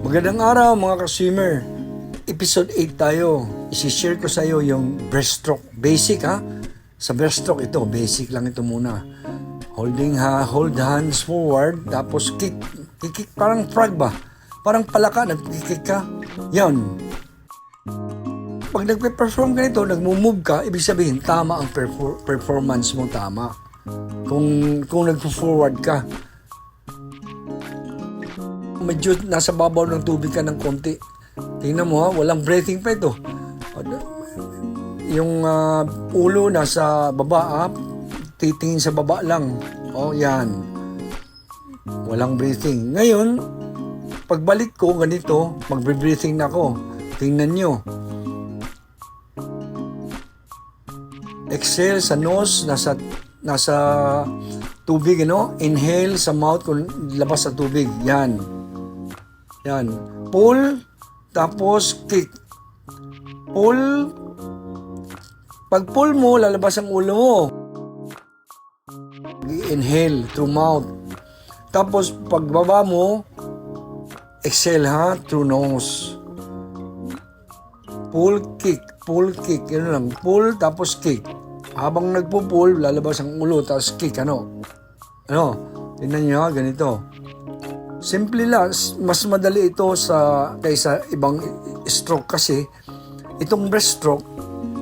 Magandang araw mga ka-swimmer. Episode 8 tayo. Isi-share ko sa iyo yung breaststroke. Basic ha. Sa breaststroke ito, basic lang ito muna. Hold hands forward, tapos kick. Kick parang frog ba? Parang palaka, nag-kick ka. Yan. Pag nagpe-perform ka nito, nagmo-move ka, ibig sabihin tama ang performance mo, tama. Kung nagpo-forward ka. Medyo nasa babaw ng tubig ka ng konti. Tingnan mo ha, walang breathing pa ito. Yung ulo nasa baba ha, titingin sa baba lang. O yan. Walang breathing. Ngayon, pagbalik ko ganito, magbe-breathing na ako. Tingnan nyo. Exhale sa nose, nasa tubig, ano? Inhale sa mouth kung labas sa tubig. Yan. Yan. Pull, tapos kick. Pull. Pag pull mo, lalabas ang ulo mo. Inhale through mouth. Tapos pagbaba mo, exhale ha, through nose. Pull, kick. Pull, kick. Yun lang. Pull, tapos kick. Habang nagpo-pull, lalabas ang ulo, tapos kick. Ano? Tingnan nyo ha, ganito. Simple lang, mas madali ito kaysa ibang stroke kasi itong breaststroke,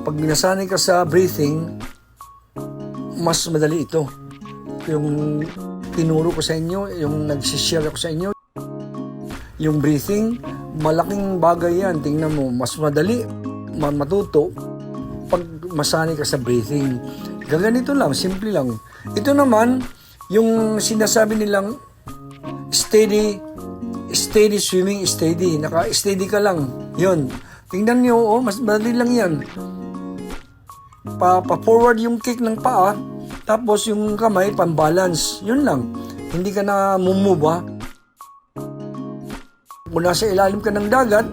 pag nasanay ka sa breathing, mas madali ito. Yung tinuro ko sa inyo, yung nagsishare ko sa inyo, yung breathing, malaking bagay yan. Tingnan mo, mas madali matuto pag masanay ka sa breathing. Ganito lang, simple lang. Ito naman, yung sinasabi nilang steady swimming, steady. Naka-steady ka lang. Yun. Tingnan nyo, mas madali lang yan. Pa-forward yung kick ng paa, tapos yung kamay, pang-balance. Yun lang. Hindi ka na move ha. Kung nasa ilalim ka ng dagat,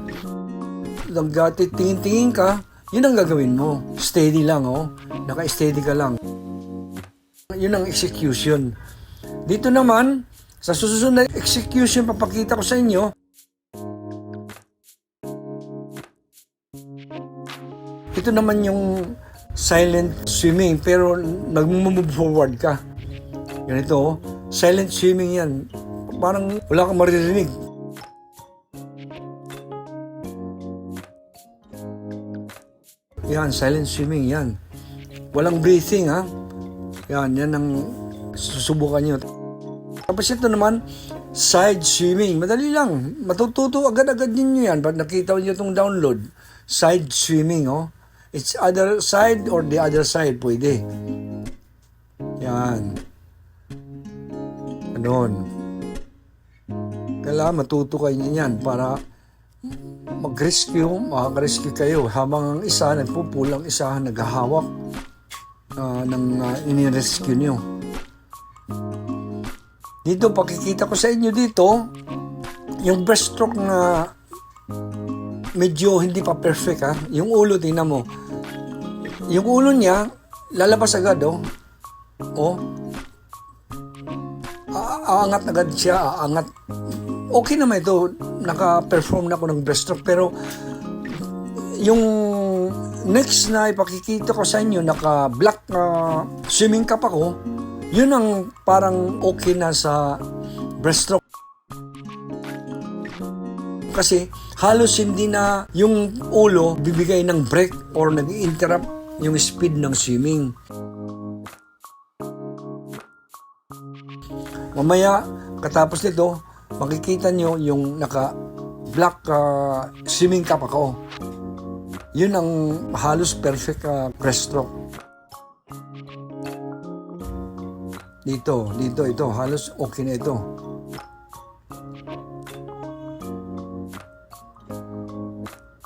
tingin-tingin ka, yun ang gagawin mo. Steady lang, oh. Naka-steady ka lang. Yun ang execution. Dito naman, sa susunod na execution, papakita ko sa inyo. Ito naman yung silent swimming, pero nag-move forward ka. Ganito, silent swimming yan. Parang wala kang maririnig. Yan, silent swimming, yan. Walang breathing, ha? Yan ang susubukan nyo. Tapos ito naman, side swimming. Madali lang. Matututo agad-agad ninyo yan. Pag nakita nyo itong download, side swimming, oh. It's other side or the other side, pwede. Yan. Ganon. Kailangan matuto kayo niyan para mag-rescue kayo. Habang ang isa, nagpupul, ang isa, naghahawak ng ini-rescue nyo. Dito, pakikita ko sa inyo dito, yung breaststroke na medyo hindi pa perfect ha. Yung ulo, tingnan mo. Yung ulo niya, lalabas agad oh. Oh. Aangat agad siya, aangat. Okay naman ito, naka-perform na ako ng breaststroke. Pero, yung next na ipakikita ko sa inyo, naka-black swimming cap ako, yun ang parang okay na sa breaststroke. Kasi halos hindi na yung ulo bibigay ng break or nag-interrupt yung speed ng swimming. Mamaya, katapos nito, makikita nyo yung naka-black swimming cap ako. Yun ang halos perfect breaststroke. Dito, ito. Halos okay na ito.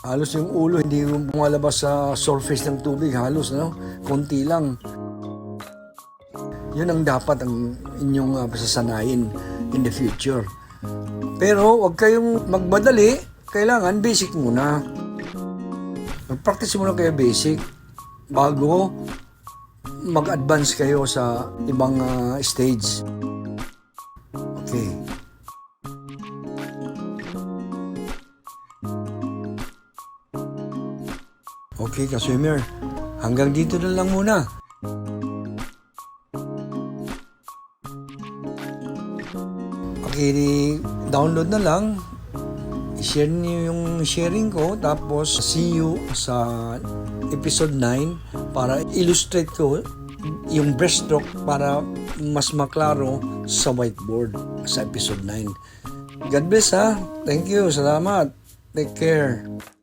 Halos yung ulo, hindi bumalabas sa surface ng tubig. Halos, no? Konti lang. Yun ang dapat ang inyong pasasanayin in the future. Pero, huwag kayong magmadali. Kailangan basic muna. Mag-practice muna kayo basic bago mag-advance kayo sa ibang stage. Okay. Okay, ka-swimmer. Hanggang dito na lang muna. Okay, download na lang. I-share niyo yung sharing ko. Tapos, see you sa episode 9 para illustrate ko yung breaststroke para mas maklaro sa whiteboard sa episode 9. God bless ha. Thank you. Salamat. Take care.